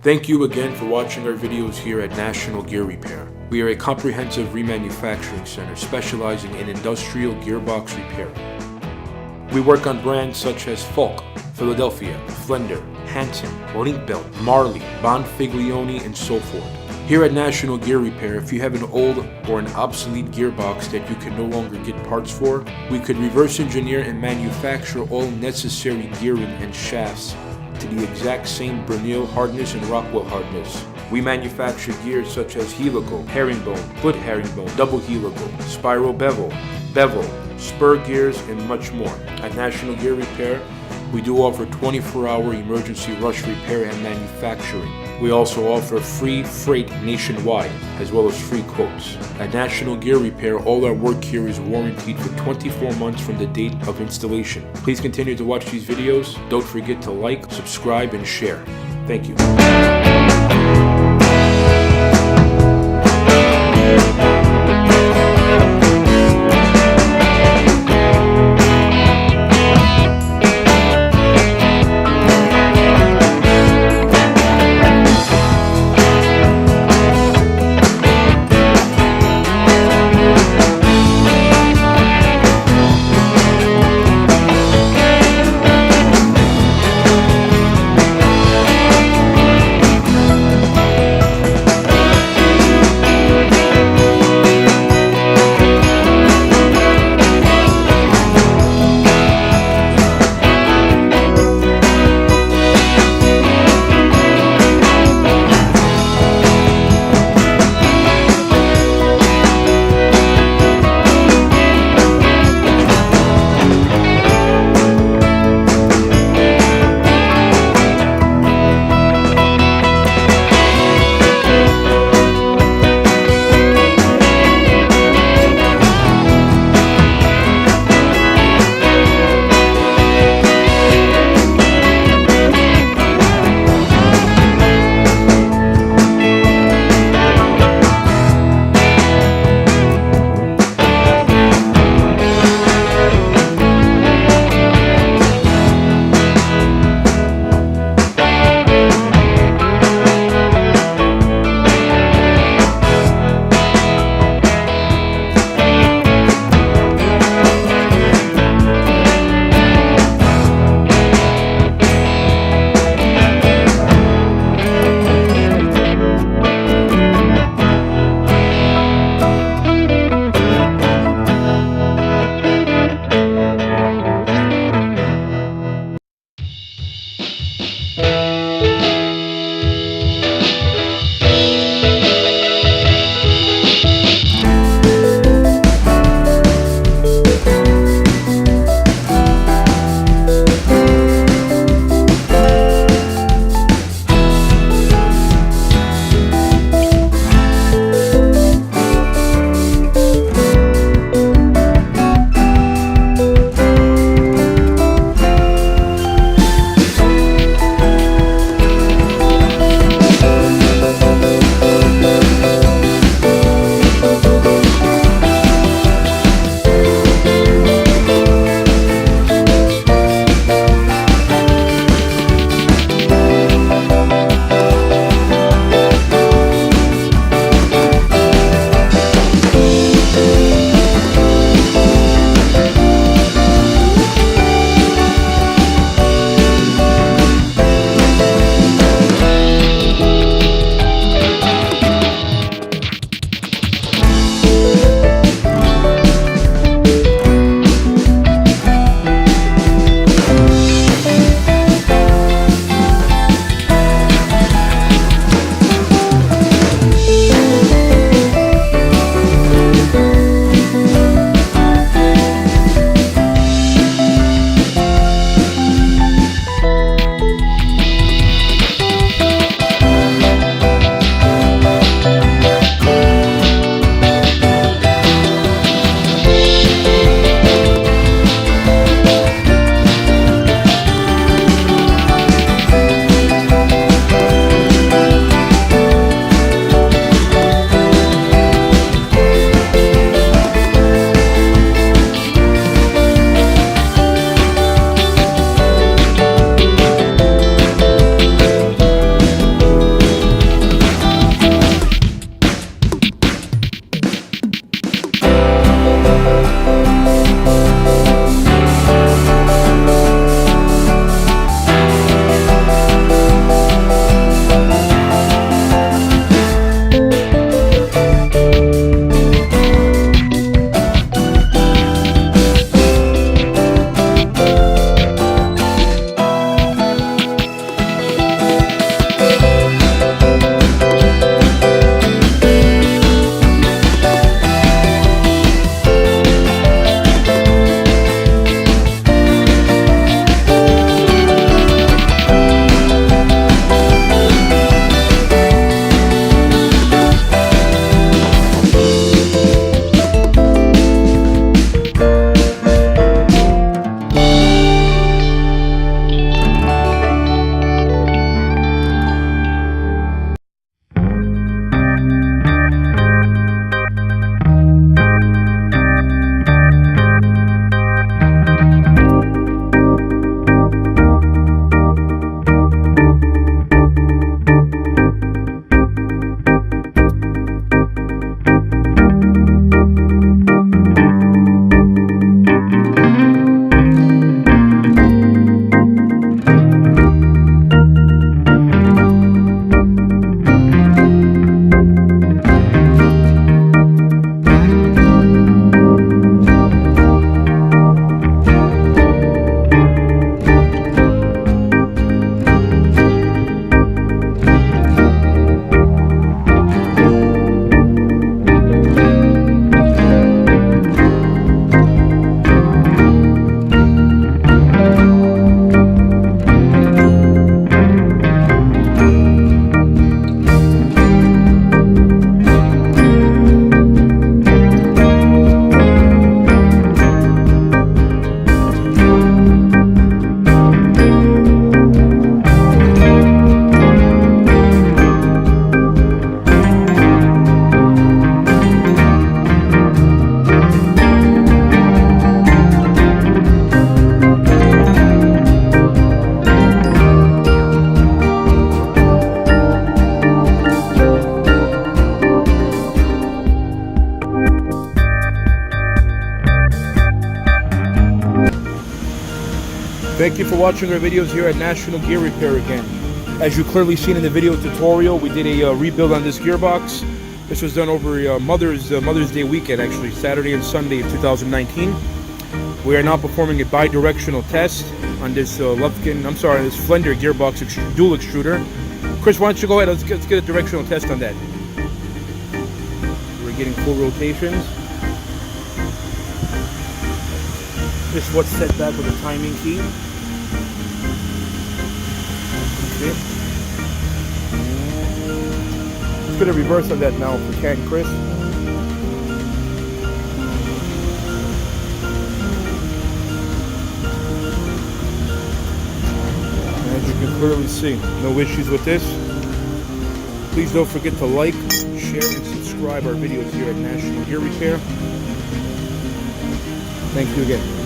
Thank you again for watching our videos here at National Gear Repair. We are a comprehensive remanufacturing center specializing in industrial gearbox repair. We work on brands such as Falk, Philadelphia, Flender, Hanson, Linkbelt, Marley, Bonfiglione, and so forth. Here at National Gear Repair, if you have an old or an obsolete gearbox that you can no longer get parts for, we could reverse engineer and manufacture all necessary gearing and shafts to the exact same Bernil hardness and Rockwell hardness. We manufacture gears such as helical, herringbone, foot herringbone, double helical, spiral bevel, spur gears, and much more. At National Gear Repair, we do offer 24-hour emergency rush repair and manufacturing. We also offer free freight nationwide, as well as free quotes. At National Gear Repair, all our work here is warranted for 24 months from the date of installation. Please continue to watch these videos. Don't forget to like, subscribe, and share. Thank you. Thank you for watching our videos here at National Gear Repair again. As you clearly seen in the video tutorial, we did a rebuild on this gearbox. This was done over Mother's Day weekend, actually, Saturday and Sunday of 2019. We are now performing a bi-directional test on this this Flender Gearbox dual extruder. Chris, why don't you go ahead? Let's get a directional test on that. We're getting full rotations. This is what's set back with a timing key. Okay. Let's get a reverse on that now if we can, Chris. As you can clearly see, no issues with this. Please don't forget to like, share, and subscribe our videos here at National Gear Repair. Thank you again.